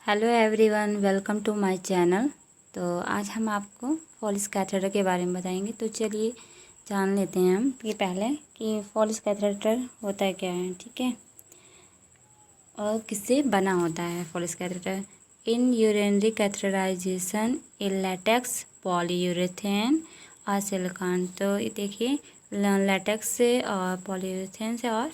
Hello everyone, welcome to my channel. तो आज हम आपको फॉलिस कैथेटर के बारे में बताएंगे। तो चलिए जान लेते हैं हम ये पहले कि फॉलिस कैथेटर होता है क्या है, ठीक है, और किससे बना होता है फॉलिस कैथेटर। इन यूरिनरी कैथेटराइजेशन इन लैटेक्स पॉलीयूरेथेन और सिलिकॉन। तो ये देखिए लैटेक्स से और पॉलीयूरेथेन से और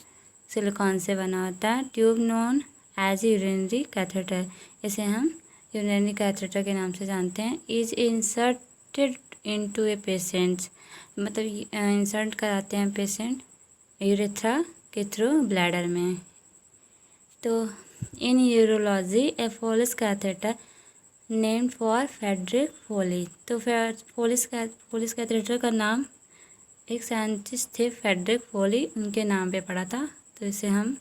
सिलिकॉन से बना होता है। Tube known as urinary catheter, इसे हम यूरिनरी कैथेटर के नाम से जानते हैं। Is inserted into a patient's, मतलब इंसर्ट कराते हैं पेशेंट यूरेथ्रा के थ्रू ब्लैडर में। तो in urology a Foley's catheter named for Frederick Foley. तो फॉलिस कैथेटर का नाम एक साइंटिस्ट थे फ्रेडरिक फोली, उनके नाम पे पड़ा था। तो इसे हम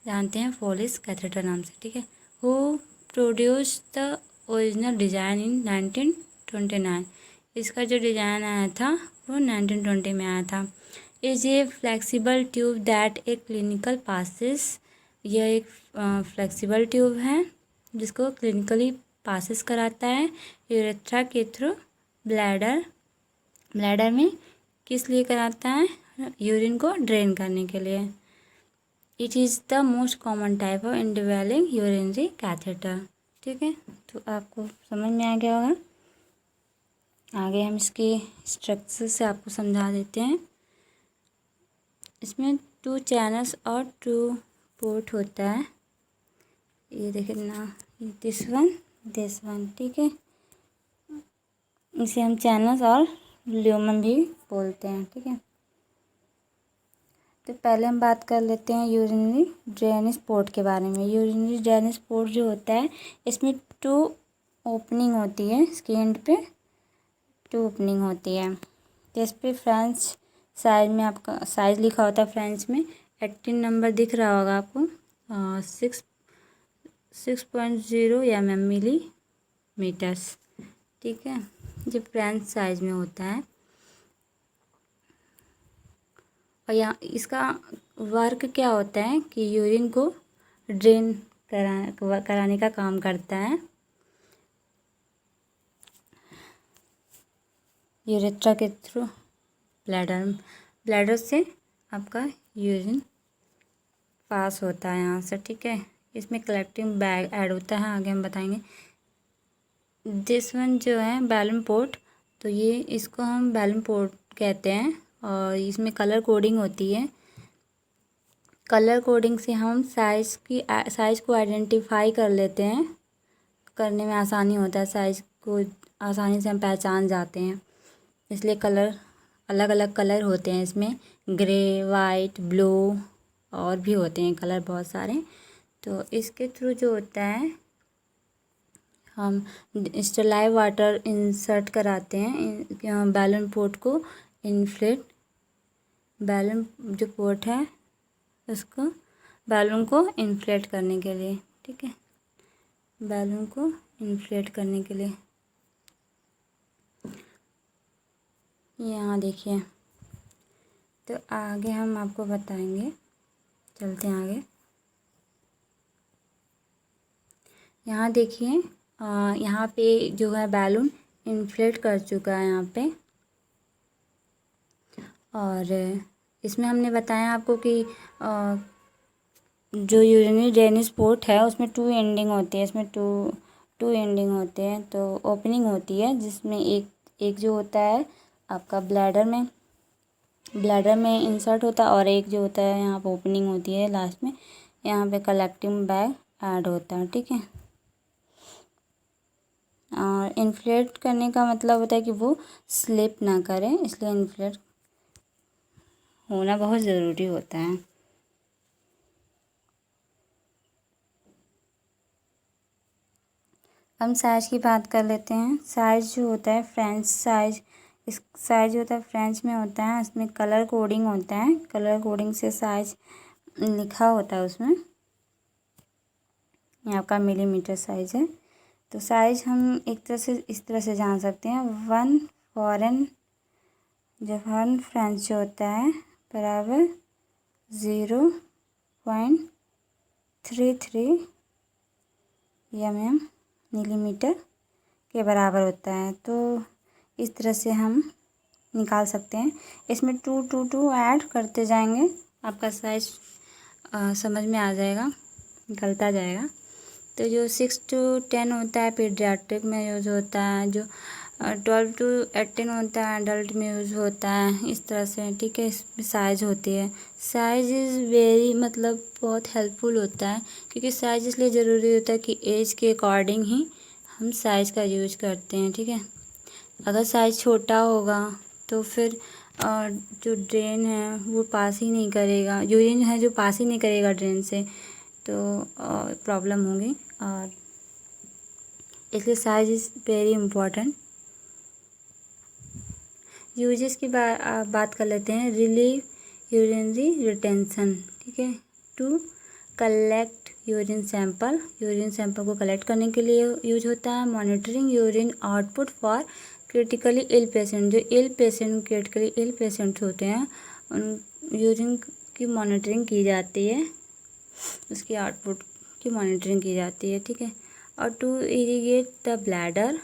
जानते हैं फॉलिस कैथेटर नाम से, ठीक है। Who produce the original design in 1929। इसका जो डिज़ाइन आया था वो 1920 में आया था। Is a flexible tube that a clinical passes. यह एक फ्लेक्सिबल ट्यूब है जिसको क्लिनिकली पासिस कराता है यूरेथ्रा के थ्रू ब्लैडर में। किस लिए कराता है? यूरिन को ड्रेन करने के लिए। It is the most common type of indwelling urinary catheter, ठीक है। तो आपको समझ में आ गया होगा। आगे हम इसके स्ट्रक्चर से आपको समझा देते हैं। इसमें 2 चैनल्स और 2 पोर्ट होता है। ये देखिए ना, दिस वन, ठीक है। इसे हम चैनल्स और ल्यूमन भी बोलते हैं, ठीक है। तो पहले हम बात कर लेते हैं यूरिनरी ड्रेनेज पोर्ट के बारे में। यूरिनरी ड्रेनेज पोर्ट जो होता है इसमें 2 ओपनिंग होती है, इसके एंड पे 2 ओपनिंग होती है। तो इस पर फ्रेंच साइज में आपका साइज लिखा होता है, फ्रेंच में 18 नंबर दिख रहा होगा आपको। 6.0 मिलीमीटर्स, ठीक है। जो फ्रेंच साइज में होता है। और यहाँ इसका वर्क क्या होता है कि यूरिन को ड्रेन कराने का काम करता है यूरेथ्रा के थ्रू ब्लैडर से आपका यूरिन पास होता है यहाँ से, ठीक है। इसमें कलेक्टिंग बैग ऐड होता है, आगे हम बताएंगे। दिस वन जो है बैलून पोर्ट, तो ये इसको हम बैलून पोर्ट कहते हैं। और इसमें कलर कोडिंग होती है। कलर कोडिंग से हम साइज़ को आइडेंटिफाई कर लेते हैं, करने में आसानी होता है, साइज़ को आसानी से हम पहचान जाते हैं। इसलिए अलग अलग कलर होते हैं इसमें, ग्रे, वाइट, ब्लू और भी होते हैं कलर बहुत सारे। तो इसके थ्रू जो होता है हम स्टेलाइव वाटर इंसर्ट कराते हैं बैलून पोर्ट को इन्फ्लेट। बैलून जो पोर्ट है उसको बैलून को इन्फ्लेट करने के लिए, ठीक है, बैलून को इन्फ्लेट करने के लिए। यहाँ देखिए, तो आगे हम आपको बताएंगे, चलते हैं आगे। यहाँ देखिए, यहाँ पे जो है बैलून इन्फ्लेट कर चुका है यहाँ पे। और इसमें हमने बताया आपको कि जो यूरिनरी ड्रेनेज पोर्ट है उसमें 2 एंडिंग होती है। इसमें टू एंडिंग होते हैं। तो ओपनिंग होती है जिसमें एक जो होता है आपका ब्लैडर में इंसर्ट होता है, और एक जो होता है यहाँ पर ओपनिंग होती है लास्ट में, यहाँ पे कलेक्टिंग बैग ऐड होता है, ठीक है। और इन्फ्लेट करने का मतलब होता है कि वो स्लिप ना करे, इसलिए इन्फ्लेट होना बहुत ज़रूरी होता है। हम साइज की बात कर लेते हैं। साइज जो होता है फ्रेंच साइज, इस साइज होता है फ्रेंच में होता है। इसमें कलर कोडिंग होता है, कलर कोडिंग से साइज लिखा होता है उसमें। ये आपका मिलीमीटर साइज है। तो साइज हम एक तरह से इस तरह से जान सकते हैं। 1 फ्रेंच जो होता है बराबर 0.33 मिलीमीटर के बराबर होता है। तो इस तरह से हम निकाल सकते हैं। इसमें 2 ऐड करते जाएंगे, आपका साइज समझ में आ जाएगा, निकलता जाएगा। तो जो 6 to 10 होता है पीडियाट्रिक में यूज़ होता है, जो 12 to 18 होता है अडल्ट में यूज़ होता है, इस तरह से, ठीक है। इसमें साइज़ होती है। साइज़ इज़ वेरी मतलब बहुत हेल्पफुल होता है, क्योंकि साइज़ इसलिए ज़रूरी होता है कि एज के अकॉर्डिंग ही हम साइज़ का यूज करते हैं, ठीक है। अगर साइज़ छोटा होगा तो फिर जो ड्रेन है वो पास ही नहीं करेगा, यूरिन है जो पास ही नहीं करेगा ड्रेन से, तो प्रॉब्लम होगी। और इसलिए size is very important. Uses की बात कर लेते हैं। रिलीव यूरिनरी रिटेंशन, ठीक है। टू कलेक्ट यूरिन सैंपल को कलेक्ट करने के लिए यूज होता है। Monitoring urine output for critically ill patient, जो क्रिटिकली इल पेशेंट होते हैं उन यूरिन की मॉनिटरिंग की जाती है, उसकी आउटपुट की मॉनिटरिंग की जाती है, ठीक है। और to irrigate the bladder,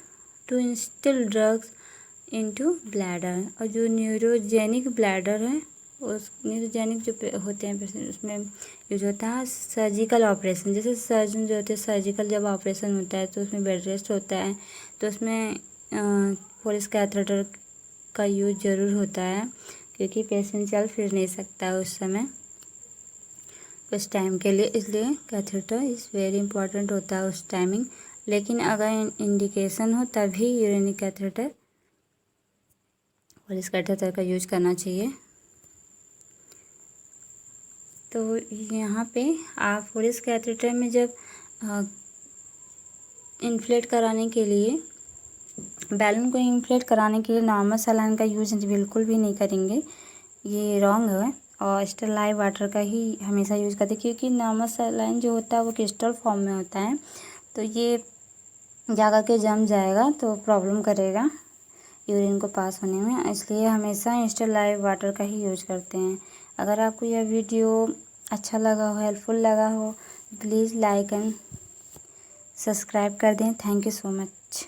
to instil drugs into bladder. और जो न्यूरोजेनिक ब्लैडर है, उस न्यूरोजेनिक जो होते हैं पेशेंट, उसमें यूज होता है सर्जिकल ऑपरेशन। जैसे सर्जन जो होते हैं, सर्जिकल जब ऑपरेशन होता है तो उसमें बेड रेस्ट होता है, तो उसमें फोलिस कैथेटर का यूज ज़रूर होता है, क्योंकि पेशेंट चल फिर नहीं सकता है उस समय, उस टाइम के लिए। इसलिए कैथेटर इज़ वेरी इंपॉर्टेंट होता है उस टाइमिंग। लेकिन अगर इंडिकेशन हो तभी यूरिनरी कैथेटर, फोलिस कैथेटर का यूज करना चाहिए। तो यहाँ पे आप फोलिस कैथेटर में जब इन्फ्लेट कराने के लिए, बैलून को इन्फ्लेट कराने के लिए नॉर्मल सलाइन का यूज बिल्कुल भी नहीं करेंगे, ये रॉन्ग है। और स्टेरिलाइज वाटर का ही हमेशा यूज़ करते हैं, क्योंकि नॉर्मल सलाइन जो होता है वो क्रिस्टल फॉर्म में होता है, तो ये जा के जम जाएगा तो प्रॉब्लम करेगा यूरिन को पास होने में। इसलिए हमेशा स्टेरिलाइज वाटर का ही यूज करते हैं। अगर आपको यह वीडियो अच्छा लगा हो, हेल्पफुल लगा हो, प्लीज़ लाइक एंड सब्सक्राइब कर दें। Thank you so much.